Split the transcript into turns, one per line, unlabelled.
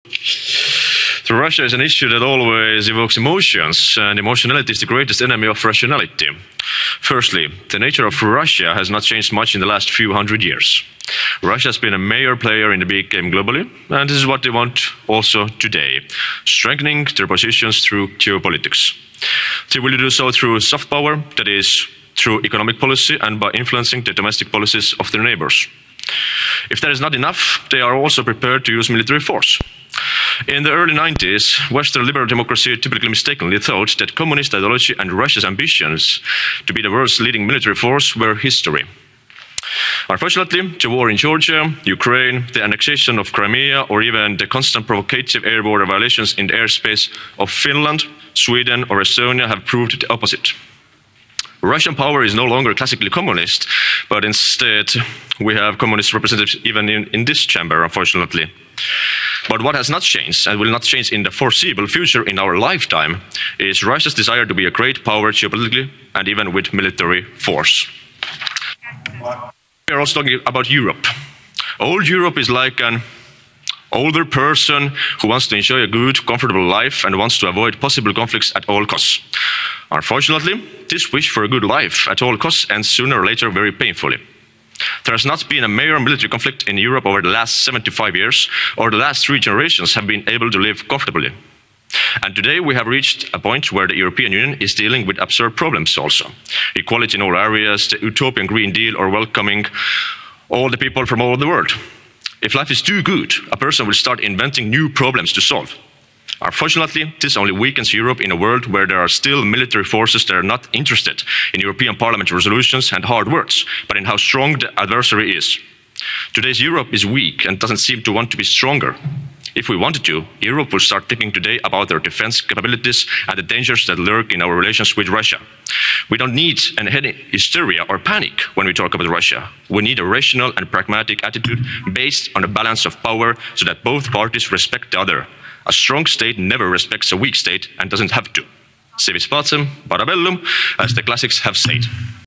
So Russia is an issue that always evokes emotions, and emotionality is the greatest enemy of rationality. Firstly, the nature of Russia has not changed much in the last few hundred years. Russia has been a major player in the big game globally, and this is what they want also today, strengthening their positions through geopolitics. They will do so through soft power, that is, through economic policy and by influencing the domestic policies of their neighbors. If that is not enough, they are also prepared to use military force. In the early 90s, Western liberal democracy typically mistakenly thought that communist ideology and Russia's ambitions to be the world's leading military force were history. Unfortunately, the war in Georgia, Ukraine, the annexation of Crimea, or even the constant provocative air border violations in the airspace of Finland, Sweden, or Estonia have proved the opposite. Russian power is no longer classically communist, but instead we have communist representatives even in this chamber, unfortunately. But what has not changed, and will not change in the foreseeable future in our lifetime, is Russia's desire to be a great power geopolitically and even with military force. We are also talking about Europe. Old Europe is like an older person who wants to enjoy a good, comfortable life and wants to avoid possible conflicts at all costs. Unfortunately, this wish for a good life at all costs ends sooner or later very painfully. There has not been a major military conflict in Europe over the last 75 years, or the last 3 generations have been able to live comfortably. And today we have reached a point where the European Union is dealing with absurd problems also. Equality in all areas, the utopian Green Deal, or welcoming all the people from all over the world. If life is too good, a person will start inventing new problems to solve. Unfortunately, this only weakens Europe in a world where there are still military forces that are not interested in European Parliament resolutions and hard words, but in how strong the adversary is. Today's Europe is weak and doesn't seem to want to be stronger. If we wanted to, Europe will start thinking today about their defense capabilities and the dangers that lurk in our relations with Russia. We don't need any hysteria or panic when we talk about Russia. We need a rational and pragmatic attitude based on a balance of power so that both parties respect the other. A strong state never respects a weak state and doesn't have to. Se vis pacem, parabellum, as the classics have said.